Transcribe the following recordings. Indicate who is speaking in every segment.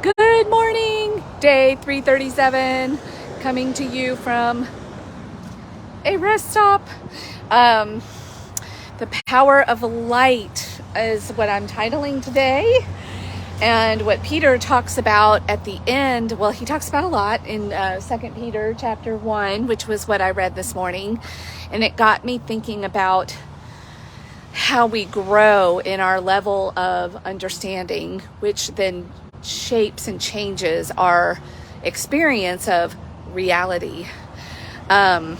Speaker 1: Good morning, day 337, coming to you from a rest stop. The power of light is what I'm titling today. And what Peter talks about at the end, well, he talks about a lot in 2 Peter chapter 1, which was what I read this morning. And it got me thinking about how we grow in our level of understanding, which then shapes and changes our experience of reality. And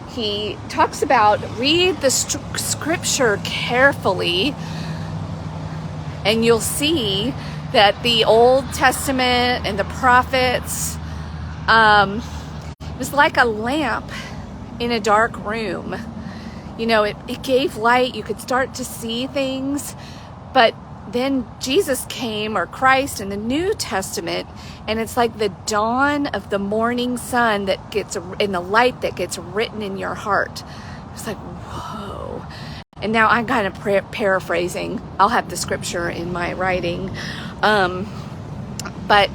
Speaker 1: he talks about read the scripture carefully, and you'll see that the Old Testament and the prophets was like a lamp in a dark room. You know, it gave light. You could start to see things, but then Jesus came, or Christ in the New Testament, and it's like the dawn of the morning sun that gets in the light that gets written in your heart. It's like, whoa. And now I'm kind of paraphrasing. I'll have the scripture in my writing. But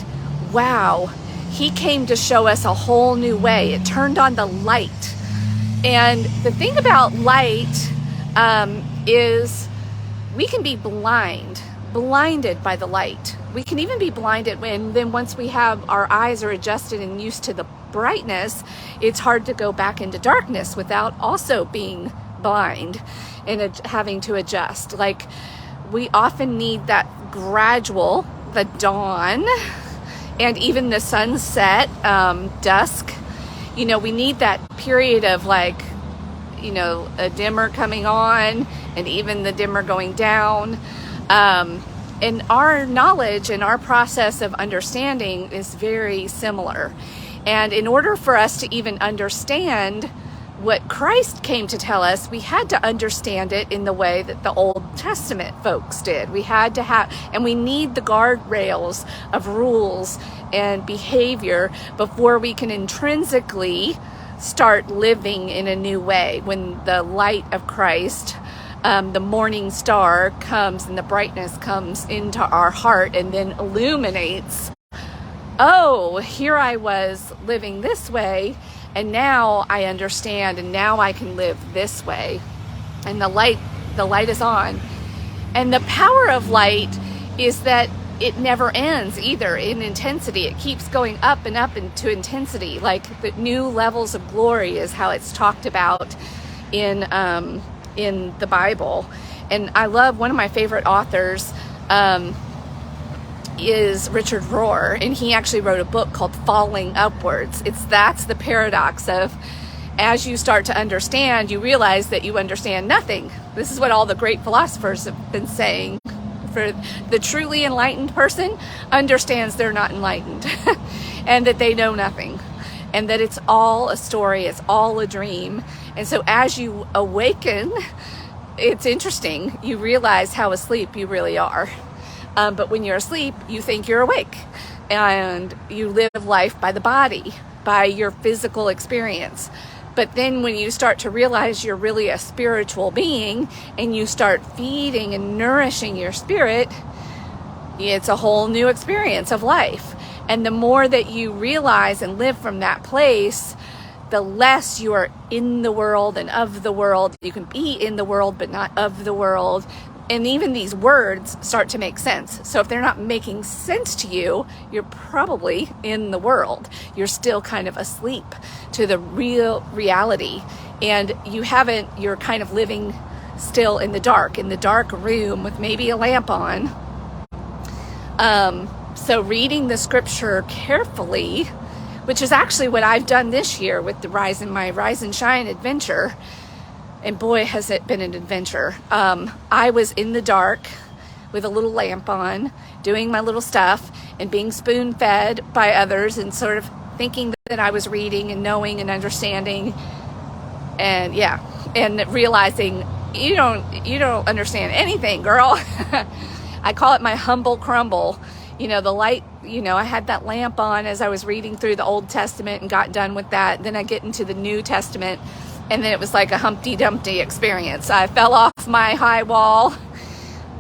Speaker 1: wow, he came to show us a whole new way. It turned on the light. And the thing about light is we can be blinded by the light. We can even be blinded then once we have our eyes are adjusted and used to the brightness, it's hard to go back into darkness without also being blind and having to adjust. Like, we often need that gradual, the dawn, and even the sunset, dusk. You know, we need that period of like, you know, a dimmer coming on and even the dimmer going down. And our knowledge and our process of understanding is very similar. And in order for us to even understand what Christ came to tell us, we had to understand it in the way that the Old Testament folks did. We had to and we need the guardrails of rules and behavior before we can intrinsically start living in a new way. When the light of Christ, the morning star comes and the brightness comes into our heart and then illuminates, oh, here I was living this way, and now I understand, and now I can live this way. And the light is on. And the power of light is that it never ends either in intensity. It keeps going up and up into intensity. Like the new levels of glory is how it's talked about in the Bible. And I love, one of my favorite authors is Richard Rohr, and he actually wrote a book called Falling Upwards. That's the paradox of, as you start to understand, you realize that you understand nothing. This is what all the great philosophers have been saying. For the truly enlightened person understands they're not enlightened and that they know nothing, and that it's all a story, it's all a dream. And so as you awaken, it's interesting, you realize how asleep you really are. But when you're asleep, you think you're awake, and you live life by the body, by your physical experience. But then when you start to realize you're really a spiritual being, and you start feeding and nourishing your spirit, it's a whole new experience of life. And the more that you realize and live from that place, the less you are in the world and of the world. You can be in the world, but not of the world. And even these words start to make sense. So if they're not making sense to you, you're probably in the world. You're still kind of asleep to the real reality. And you're kind of living still in the dark room with maybe a lamp on. So reading the scripture carefully, which is actually what I've done this year with my Rise and Shine adventure. And boy, has it been an adventure. I was in the dark with a little lamp on, doing my little stuff and being spoon-fed by others, and sort of thinking that I was reading and knowing and understanding. And and realizing you don't understand anything, girl. I call it my humble crumble. You know, the light, I had that lamp on as I was reading through the Old Testament and got done with that. Then I get into the New Testament, and then it was like a Humpty Dumpty experience. I fell off my high wall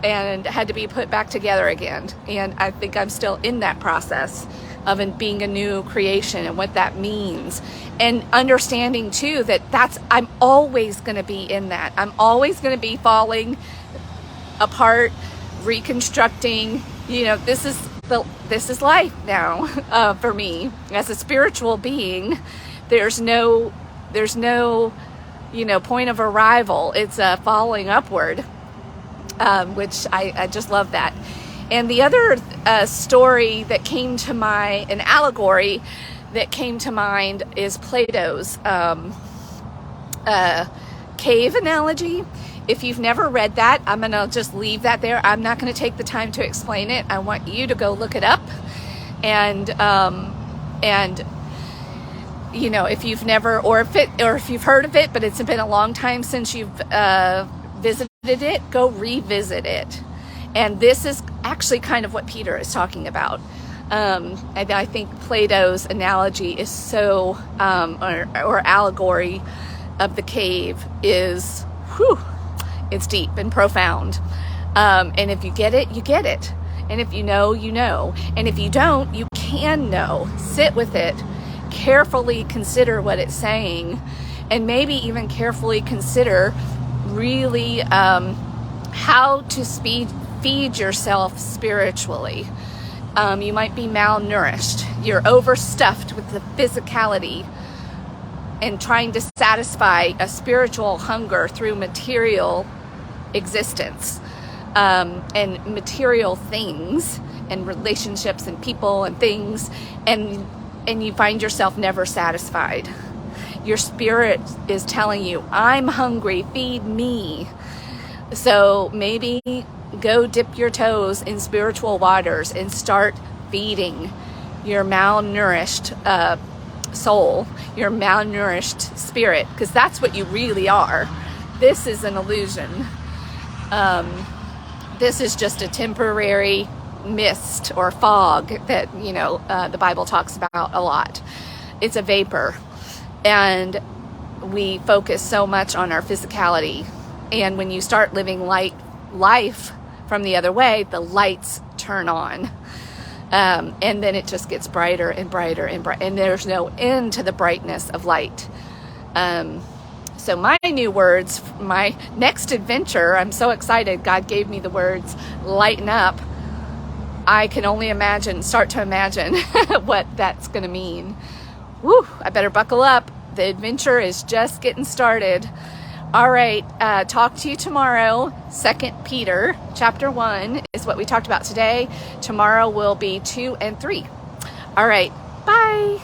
Speaker 1: and had to be put back together again. And I think I'm still in that process of being a new creation and what that means, and understanding too that I'm always going to be in that. I'm always going to be falling apart, reconstructing. This is life now for me as a spiritual being. There's no point of arrival. It's a falling upward, which I just love that. And the other story that came to mind, an allegory that came to mind, is Plato's cave analogy. If you've never read that, I'm going to just leave that there. I'm not going to take the time to explain it. I want you to go look it up. And if you've never, or if you've heard of it, but it's been a long time since you've visited it, go revisit it. And this is actually kind of what Peter is talking about. And I think Plato's analogy is so, or allegory of the cave is, it's deep and profound. And if you get it, you get it. And if you know, you know. And if you don't, you can know. Sit with it. Carefully consider what it's saying. And maybe even carefully consider really how to feed yourself spiritually. You might be malnourished. You're overstuffed with the physicality and trying to satisfy a spiritual hunger through material existence, and material things and relationships and people and things, and you find yourself never satisfied. Your spirit is telling you, I'm hungry, feed me. So maybe go dip your toes in spiritual waters and start feeding your malnourished soul, your malnourished spirit, because that's what you really are. This is an illusion. This is just a temporary mist or fog that the Bible talks about a lot. It's a vapor, and we focus so much on our physicality. And when you start living life from the other way, the lights turn on. And then it just gets brighter and brighter and brighter. And there's no end to the brightness of light. So my new words, my next adventure, I'm so excited. God gave me the words, lighten up. I can only start to imagine what that's going to mean. Woo, I better buckle up. The adventure is just getting started. All right, talk to you tomorrow. 2 Peter chapter 1 is what we talked about today. Tomorrow will be 2 and 3. All right, bye.